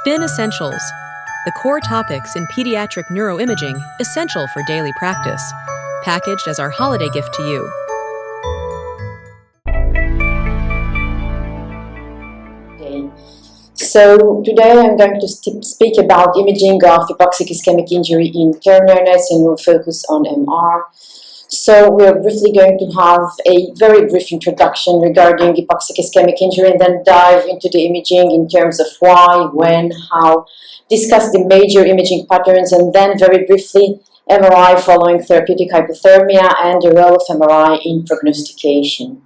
Spin Essentials, the core topics in pediatric neuroimaging essential for daily practice, packaged as our holiday gift to you. So today I'm going to speak about imaging of hypoxic-ischemic injury in ternary, and we'll focus on MR. So we are briefly going to have a very brief introduction regarding hypoxic-ischemic injury and then dive into the imaging in terms of why, when, how, discuss the major imaging patterns, and then very briefly MRI following therapeutic hypothermia and the role of MRI in prognostication.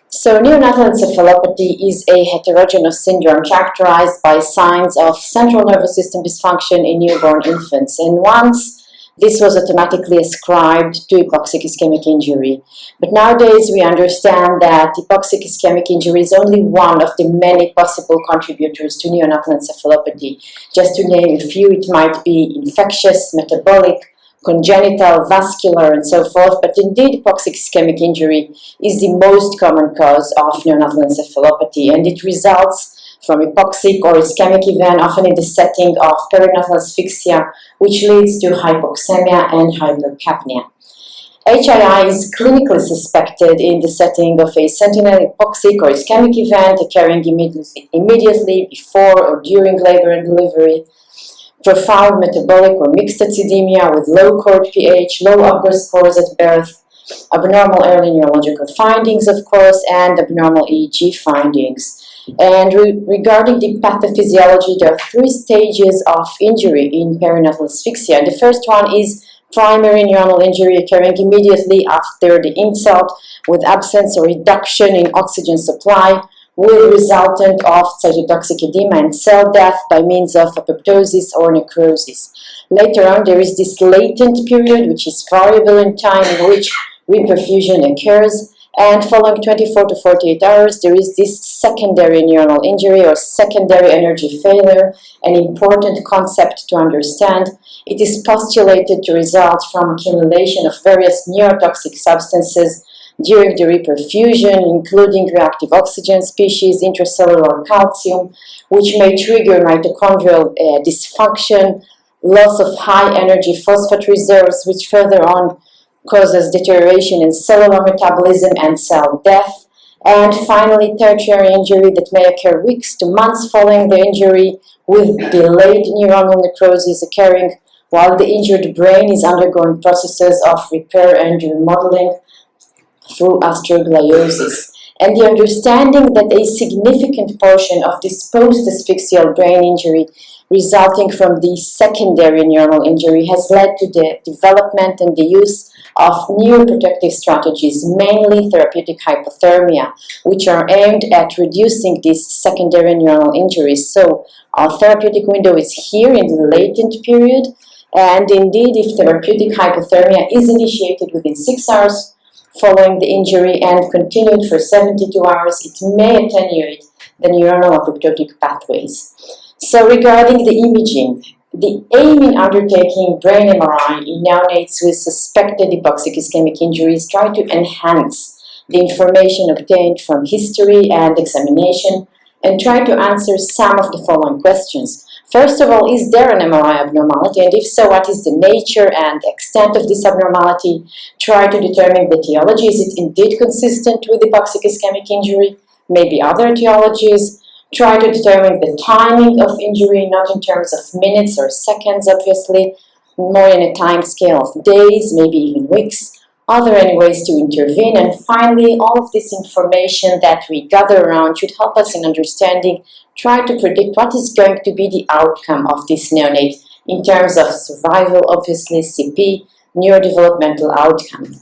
So neonatal encephalopathy is a heterogeneous syndrome characterized by signs of central nervous system dysfunction in newborn infants, and once this was automatically ascribed to hypoxic-ischemic injury. But nowadays we understand that hypoxic-ischemic injury is only one of the many possible contributors to neonatal encephalopathy. Just to name a few, it might be infectious, metabolic, congenital, vascular, and so forth, but indeed hypoxic-ischemic injury is the most common cause of neonatal encephalopathy, and it results from hypoxic or ischemic event, often in the setting of perinatal asphyxia, which leads to hypoxemia and hypercapnia. HII is clinically suspected in the setting of a sentinel hypoxic or ischemic event occurring immediately before or during labor and delivery, profound metabolic or mixed acidemia with low cord pH, low Upgar scores at birth, abnormal early neurological findings, of course, and abnormal EEG findings. And regarding the pathophysiology, there are three stages of injury in perinatal asphyxia. The first one is primary neuronal injury occurring immediately after the insult with absence or reduction in oxygen supply, with resultant of cytotoxic edema and cell death by means of apoptosis or necrosis. Later on, there is this latent period, which is variable in time, in which reperfusion occurs, and following 24 to 48 hours, there is this secondary neuronal injury or secondary energy failure, an important concept to understand. It is postulated to result from accumulation of various neurotoxic substances during the reperfusion, including reactive oxygen species, intracellular calcium, which may trigger mitochondrial dysfunction, loss of high energy phosphate reserves, which further on causes deterioration in cellular metabolism and cell death, and finally tertiary injury that may occur weeks to months following the injury, with delayed neuronal necrosis occurring while the injured brain is undergoing processes of repair and remodeling through astrogliosis. And the understanding that a significant portion of this post-asphyxial brain injury resulting from the secondary neuronal injury has led to the development and the use of neuroprotective strategies, mainly therapeutic hypothermia, which are aimed at reducing these secondary neuronal injuries. So our therapeutic window is here in the latent period, and indeed if therapeutic hypothermia is initiated within 6 hours following the injury and continued for 72 hours, it may attenuate the neuronal apoptotic pathways. So regarding the imaging, the aim in undertaking brain MRI in neonates with suspected hypoxic-ischemic injuries try to enhance the information obtained from history and examination and try to answer some of the following questions. First of all, is there an MRI abnormality, and if so, what is the nature and extent of this abnormality? Try to determine the etiology. Is it indeed consistent with hypoxic-ischemic injury? Maybe other etiologies. Try to determine the timing of injury, not in terms of minutes or seconds, obviously, more in a time scale of days, maybe even weeks. Are there any ways to intervene? And finally, all of this information that we gather around should help us in understanding, try to predict what is going to be the outcome of this neonate in terms of survival, obviously, CP, neurodevelopmental outcome.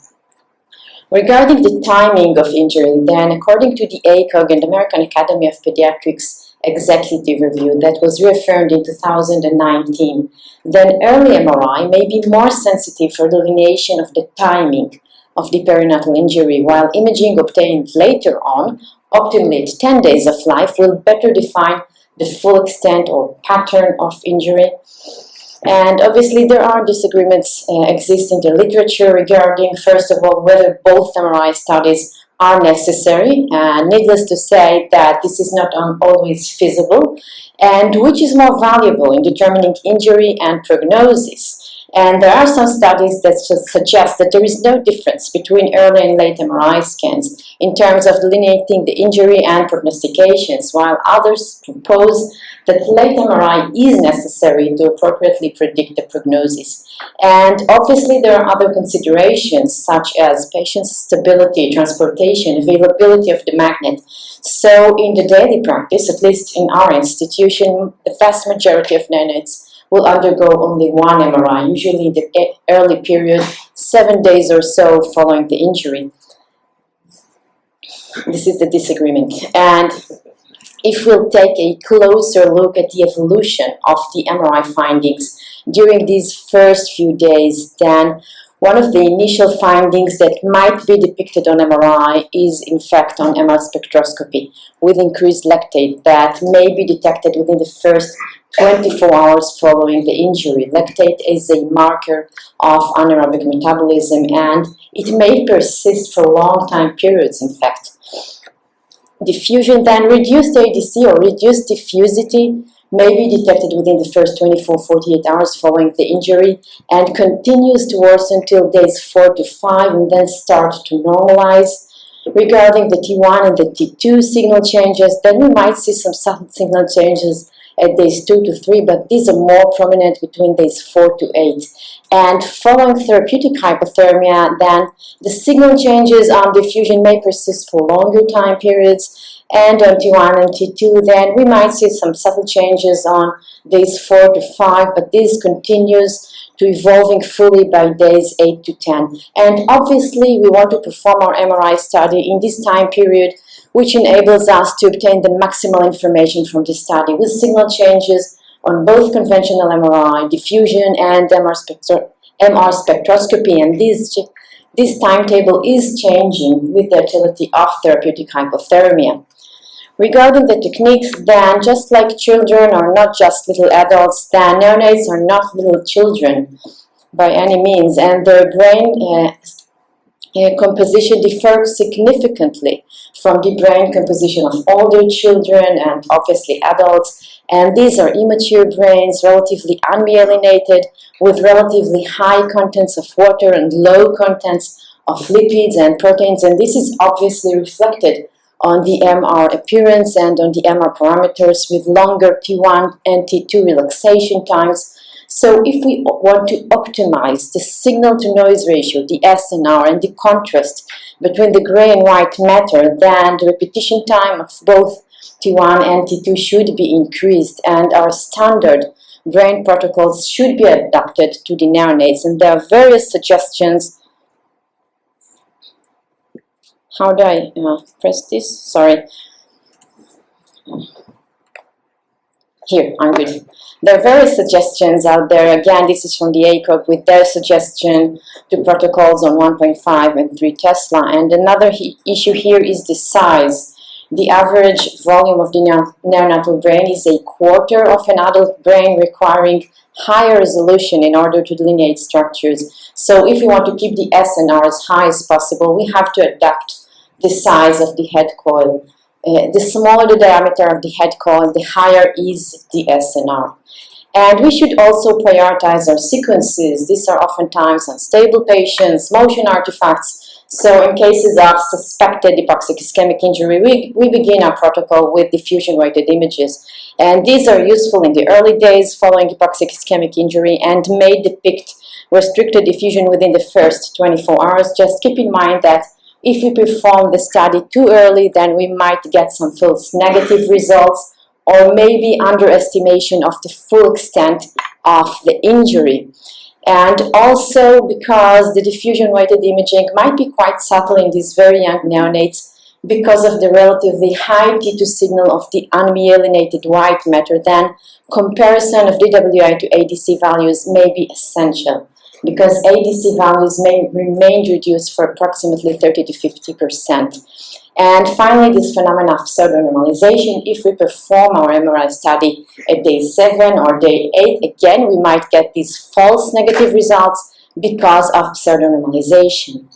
Regarding the timing of injury, then, according to the ACOG and American Academy of Pediatrics Executive Review that was reaffirmed in 2019, then early MRI may be more sensitive for delineation of the timing of the perinatal injury, while imaging obtained later on, optimally at 10 days of life, will better define the full extent or pattern of injury. And obviously there are disagreements exist in the literature regarding, first of all, whether both MRI studies are necessary, needless to say that this is not always feasible, and which is more valuable in determining injury and prognosis. And there are some studies that suggest that there is no difference between early and late MRI scans in terms of delineating the injury and prognostications, while others propose that late MRI is necessary to appropriately predict the prognosis. And obviously there are other considerations such as patient stability, transportation, availability of the magnet. So in the daily practice, at least in our institution, the vast majority of neonates will undergo only one MRI, usually in the early period, 7 days or so following the injury. This is the disagreement. And if we'll take a closer look at the evolution of the MRI findings during these first few days, then one of the initial findings that might be depicted on MRI is in fact on MR spectroscopy with increased lactate that may be detected within the first 24 hours following the injury. Lactate is a marker of anaerobic metabolism and it may persist for long time periods in fact. Diffusion, then reduced ADC or reduced diffusivity may be detected within the first 24-48 hours following the injury and continues to worsen until days 4 to 5 and then start to normalize. Regarding the T1 and the T2 signal changes, then we might see some subtle signal changes at days 2 to 3, but these are more prominent between days 4 to 8. And following therapeutic hypothermia, then the signal changes on diffusion may persist for longer time periods. And on T1 and T2, then we might see some subtle changes on days 4 to 5, but this continues to evolving fully by days 8 to 10. And obviously, we want to perform our MRI study in this time period, which enables us to obtain the maximal information from the study with signal changes on both conventional MRI, diffusion, and MR spectroscopy. And this timetable is changing with the utility of therapeutic hypothermia. Regarding the techniques, then, just like children are not just little adults, then neonates are not little children by any means, and their brain composition differs significantly from the brain composition of older children and obviously adults. And these are immature brains, relatively unmyelinated, with relatively high contents of water and low contents of lipids and proteins, and this is obviously reflected on the MR appearance and on the MR parameters with longer T1 and T2 relaxation times. So if we want to optimize the signal-to-noise ratio, the SNR, and the contrast between the gray and white matter, then the repetition time of both T1 and T2 should be increased, and our standard brain protocols should be adapted to the neonates. And there are various suggestions. How do I press this? Sorry. Here, I'm good. There are various suggestions out there. Again, this is from the ACOG with their suggestion to protocols on 1.5 and 3 Tesla. And another issue here is the size. The average volume of the neonatal brain is a quarter of an adult brain, requiring higher resolution in order to delineate structures. So if we want to keep the SNR as high as possible, we have to adapt the size of the head coil. The smaller the diameter of the head coil, the higher is the SNR. And we should also prioritize our sequences. These are oftentimes unstable patients, motion artifacts. So in cases of suspected hypoxic-ischemic injury, we begin our protocol with diffusion-weighted images. And these are useful in the early days following hypoxic-ischemic injury and may depict restricted diffusion within the first 24 hours. Just keep in mind that if we perform the study too early, then we might get some false negative results or maybe underestimation of the full extent of the injury. And also because the diffusion-weighted imaging might be quite subtle in these very young neonates because of the relatively high T2 signal of the unmyelinated white matter, then comparison of DWI to ADC values may be essential, because ADC values may remain reduced for approximately 30 to 50%. And finally, this phenomenon of pseudonormalization, if we perform our MRI study at day 7 or day 8, again, we might get these false negative results because of pseudonormalization.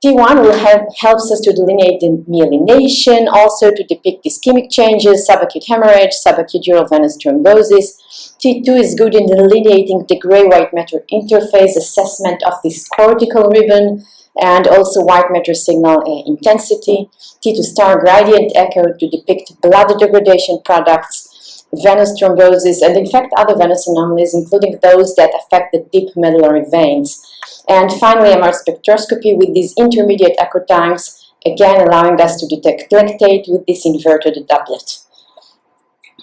T1 helps us to delineate the myelination, also to depict ischemic changes, subacute hemorrhage, subacute dural venous thrombosis. T2 is good in delineating the gray-white matter interface, assessment of this cortical ribbon, and also white matter signal intensity. T2 star gradient echo to depict blood degradation products, venous thrombosis, and in fact other venous anomalies, including those that affect the deep medullary veins. And finally, MR spectroscopy with these intermediate echo times, again allowing us to detect lactate with this inverted doublet.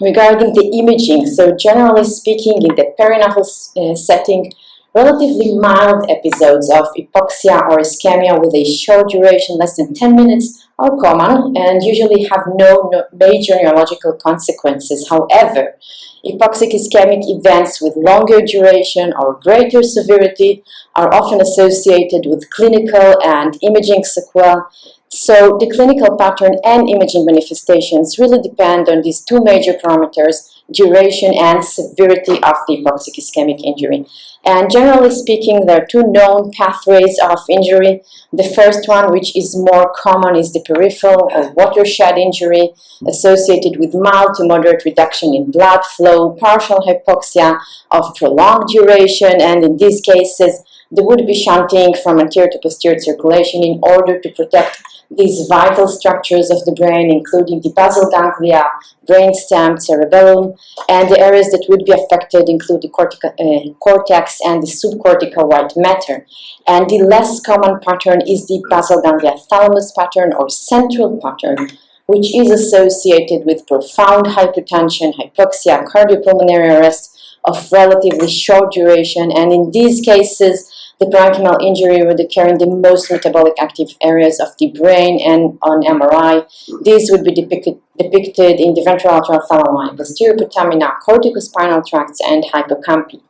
Regarding the imaging, so generally speaking, in the perinatal setting, relatively mild episodes of hypoxia or ischemia with a short duration, less than 10 minutes, are common and usually have no major neurological consequences. However, hypoxic-ischemic events with longer duration or greater severity are often associated with clinical and imaging sequelae. So the clinical pattern and imaging manifestations really depend on these two major parameters, duration and severity of the hypoxic-ischemic injury. And generally speaking, there are two known pathways of injury. The first one, which is more common, is the peripheral or watershed injury associated with mild to moderate reduction in blood flow, partial hypoxia of prolonged duration, and in these cases, there would be shunting from anterior to posterior circulation in order to protect these vital structures of the brain, including the basal ganglia, brainstem, cerebellum, and the areas that would be affected include the cortex and the subcortical white matter. And the less common pattern is the basal ganglia thalamus pattern or central pattern, which is associated with profound hypotension, hypoxia, cardiopulmonary arrest of relatively short duration, and in these cases, the parenchymal injury would occur in the most metabolic active areas of the brain, and on MRI, these would be depicted in the ventrolateral thalami, posterior putamen, corticospinal tracts, and hippocampi.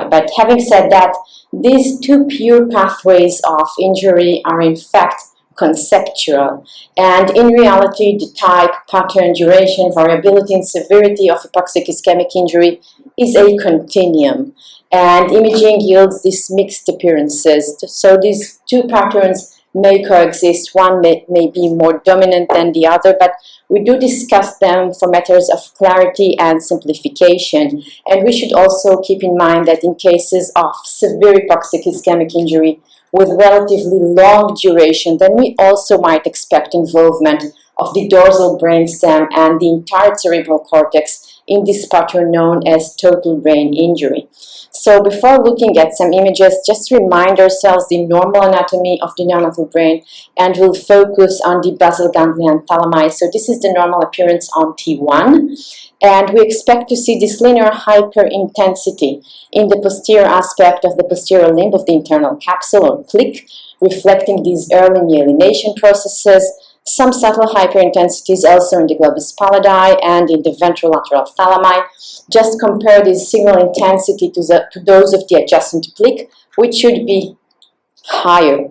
But having said that, these two pure pathways of injury are in fact conceptual, and in reality, the type, pattern, duration, variability, and severity of hypoxic-ischemic injury is a continuum, and imaging yields these mixed appearances. So these two patterns may coexist. One may be more dominant than the other, but we do discuss them for matters of clarity and simplification. And we should also keep in mind that in cases of severe hypoxic-ischemic injury with relatively long duration, then we also might expect involvement of the dorsal brainstem and the entire cerebral cortex in this pattern known as total brain injury. So before looking at some images, just remind ourselves the normal anatomy of the neonatal brain, and we'll focus on the basal ganglia and thalami. So this is the normal appearance on T1, and we expect to see this linear hyperintensity in the posterior aspect of the posterior limb of the internal capsule or plique, reflecting these early myelination processes. Some subtle hyperintensities also in the globus pallidi and in the ventrolateral thalami. Just compare this signal intensity to those of the adjacent plique, which should be higher.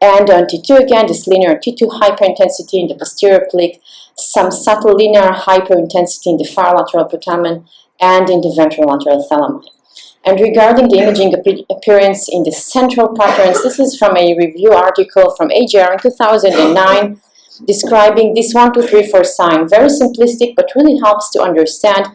And on T2 again, this linear T2 hyperintensity in the posterior plique, some subtle linear hyperintensity in the farolateral putamen and in the ventrolateral thalami. And regarding the imaging appearance in the central patterns, this is from a review article from AJR in 2009, describing this 1, 2, 3, 4 sign. Very simplistic, but really helps to understand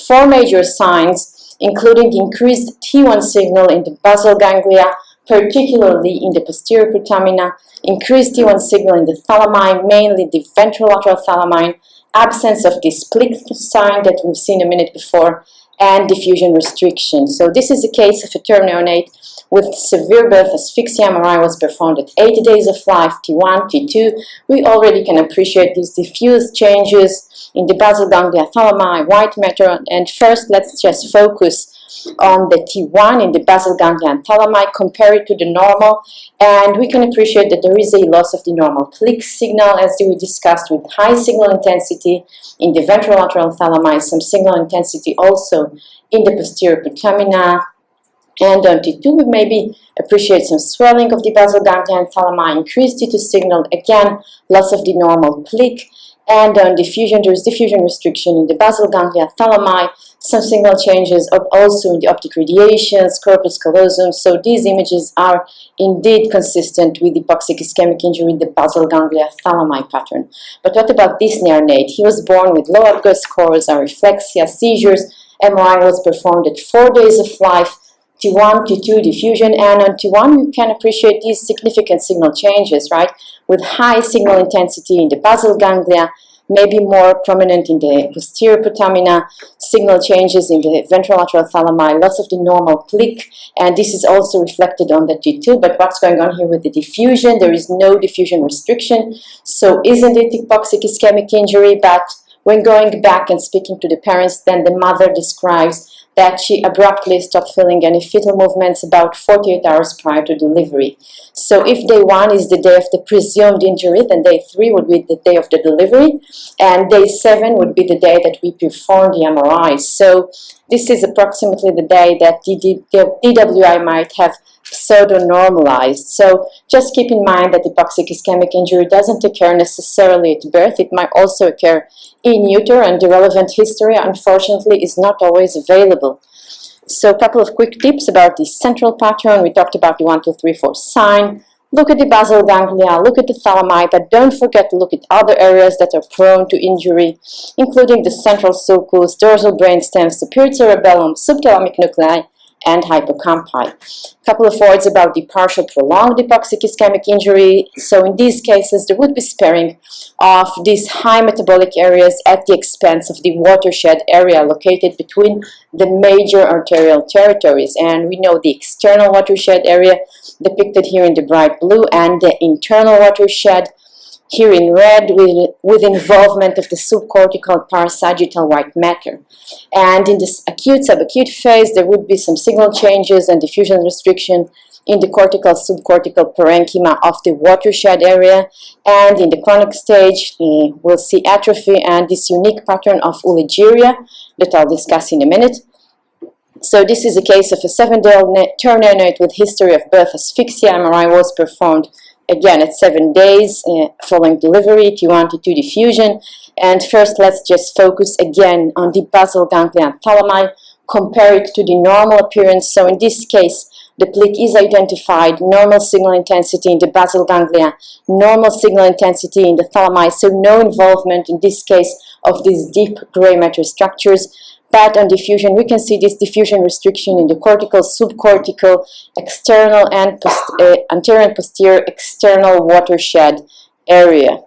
4 major signs, including increased T1 signal in the basal ganglia, particularly in the posterior putamina, increased T1 signal in the thalami, mainly the ventrolateral thalami, absence of this plique sign that we've seen a minute before, and diffusion restriction. So this is a case of a term neonate with severe birth asphyxia. MRI was performed at 8 days of life, T1, T2. We already can appreciate these diffuse changes in the basal ganglia thalami, white matter, and first let's just focus on the T1 in the basal ganglia and thalami, compare it to the normal, and we can appreciate that there is a loss of the normal plique signal, as we discussed, with high signal intensity in the ventrolateral thalami, some signal intensity also in the posterior putamina, And on T2, we maybe appreciate some swelling of the basal ganglia and thalami, increased T2 signal, again, loss of the normal plique. And on diffusion, there is diffusion restriction in the basal ganglia, thalami, some signal changes also in the optic radiations, corpus callosum. So these images are indeed consistent with hypoxic-ischemic injury in the basal ganglia thalami pattern. But what about this neonate? He was born with low Apgar scores, areflexia, seizures. MRI was performed at 4 days of life. T1, T2 diffusion, and on T1 you can appreciate these significant signal changes, right? With high signal intensity in the basal ganglia, maybe more prominent in the posterior potamina, signal changes in the ventrolateral thalami, lots of the normal plique, and this is also reflected on the T2. But what's going on here with the diffusion? There is no diffusion restriction, so isn't it hypoxic-ischemic injury? But when going back and speaking to the parents, then the mother describes that she abruptly stopped feeling any fetal movements about 48 hours prior to delivery. So if day 1 is the day of the presumed injury, then day 3 would be the day of the delivery, and day 7 would be the day that we perform the MRI. So this is approximately the day that the DWI might have pseudo-normalized. So just keep in mind that hypoxic-ischemic injury doesn't occur necessarily at birth. It might also occur in utero, and the relevant history, unfortunately, is not always available. So a couple of quick tips about the central pattern. We talked about the 1, 2, 3, 4 sign. Look at the basal ganglia, look at the thalami, but don't forget to look at other areas that are prone to injury, including the central sulcus, dorsal brainstem, superior cerebellum, subthalamic nuclei, and hippocampi. A couple of words about the partial prolonged hypoxic-ischemic injury. So in these cases, there would be sparing of these high metabolic areas at the expense of the watershed area located between the major arterial territories. And we know the external watershed area depicted here in the bright blue, and the internal watershed here in red with involvement of the subcortical parasagittal white matter. And in this acute subacute phase, there would be some signal changes and diffusion restriction in the cortical subcortical parenchyma of the watershed area. And in the chronic stage, we'll see atrophy and this unique pattern of oliguria that I'll discuss in a minute. So this is a case of a 7-day-old term neonate with history of birth asphyxia. MRI was performed again at 7 days following delivery, T1, T2 diffusion. And first, let's just focus again on the basal ganglia and thalami, compare it to the normal appearance. So in this case, the plique is identified, normal signal intensity in the basal ganglia, normal signal intensity in the thalami, so no involvement in this case of these deep gray matter structures. But on diffusion, we can see this diffusion restriction in the cortical, subcortical, external, and anterior and posterior external watershed area.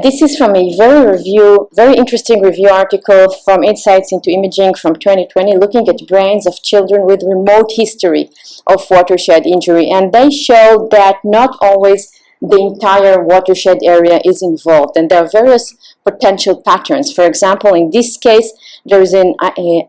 This is from a very interesting review article from Insights into Imaging from 2020, looking at brains of children with remote history of watershed injury. And they show that not always the entire watershed area is involved, and there are various potential patterns. For example, in this case, there is an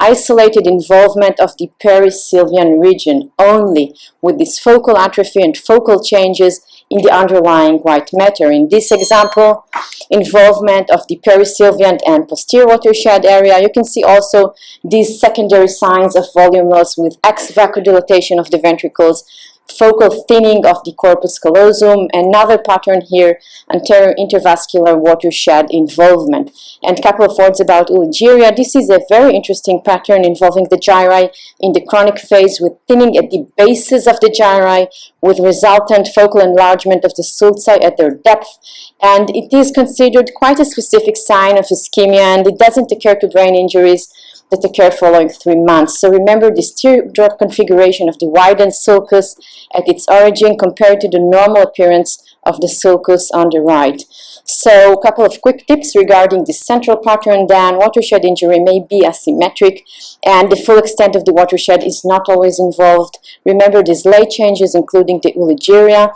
isolated involvement of the perisylvian region only, with this focal atrophy and focal changes in the underlying white matter. In this example, involvement of the perisylvian and posterior watershed area. You can see also these secondary signs of volume loss with ex-vasodilatation of the ventricles, focal thinning of the corpus callosum, another pattern here, anterior intervascular watershed involvement. And a couple of words about oliguria. This is a very interesting pattern involving the gyri in the chronic phase, with thinning at the bases of the gyri, with resultant focal enlargement of the sulci at their depth. And it is considered quite a specific sign of ischemia, and it doesn't occur to brain injuries that occur following 3 months. So remember this teardrop configuration of the widened sulcus at its origin compared to the normal appearance of the sulcus on the right. So a couple of quick tips regarding the central pattern. Then watershed injury may be asymmetric, and the full extent of the watershed is not always involved. Remember these late changes, including the oliguria.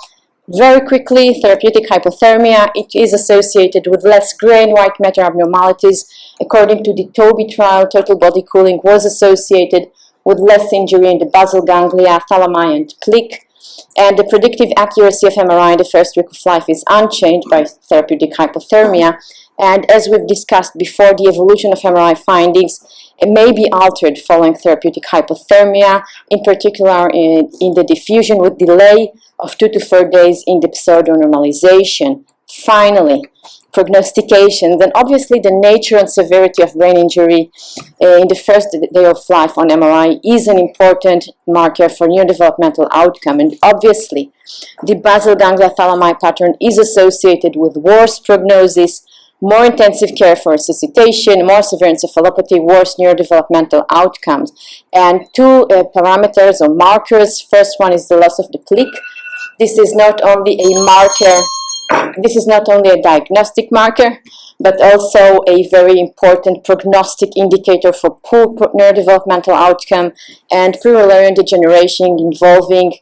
Very quickly, therapeutic hypothermia, it is associated with less gray and white matter abnormalities. According to the Toby trial, total body cooling was associated with less injury in the basal ganglia, thalami, and plique. And the predictive accuracy of MRI in the first week of life is unchanged by therapeutic hypothermia. And as we've discussed before, the evolution of MRI findings may be altered following therapeutic hypothermia, in particular in the diffusion with delay of 2 to 4 days in the pseudo-normalization. Finally, prognostication. Then obviously the nature and severity of brain injury in the first day of life on MRI is an important marker for neurodevelopmental outcome. And obviously the basal ganglia thalami pattern is associated with worse prognosis, more intensive care for resuscitation, more severe encephalopathy, worse neurodevelopmental outcomes. And two parameters or markers. First one is the loss of the click. This is not only a marker, this is not only a diagnostic marker, but also a very important prognostic indicator for poor neurodevelopmental outcome and prevalent degeneration involving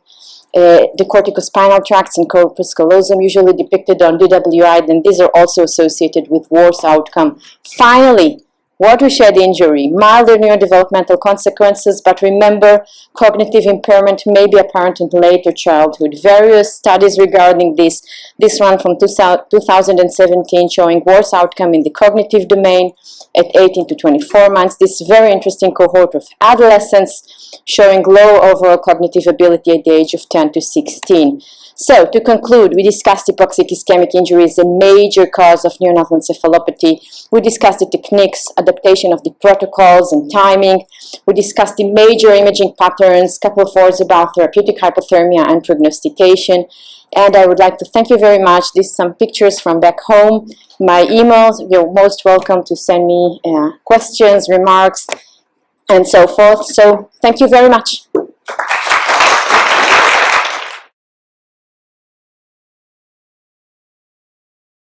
the corticospinal tracts and corpus callosum, usually depicted on DWI, then these are also associated with worse outcome. Finally, watershed injury, milder neurodevelopmental consequences, but remember, cognitive impairment may be apparent in later childhood. Various studies regarding this one from 2017 showing worse outcome in the cognitive domain at 18 to 24 months. This very interesting cohort of adolescents showing low overall cognitive ability at the age of 10 to 16. So, to conclude, we discussed hypoxic-ischemic injury as a major cause of neonatal encephalopathy. We discussed the techniques, adaptation of the protocols and timing. We discussed the major imaging patterns, couple of words about therapeutic hypothermia and prognostication. And I would like to thank you very much. These are some pictures from back home. My emails, you're most welcome to send me questions, remarks, and so forth. So, thank you very much.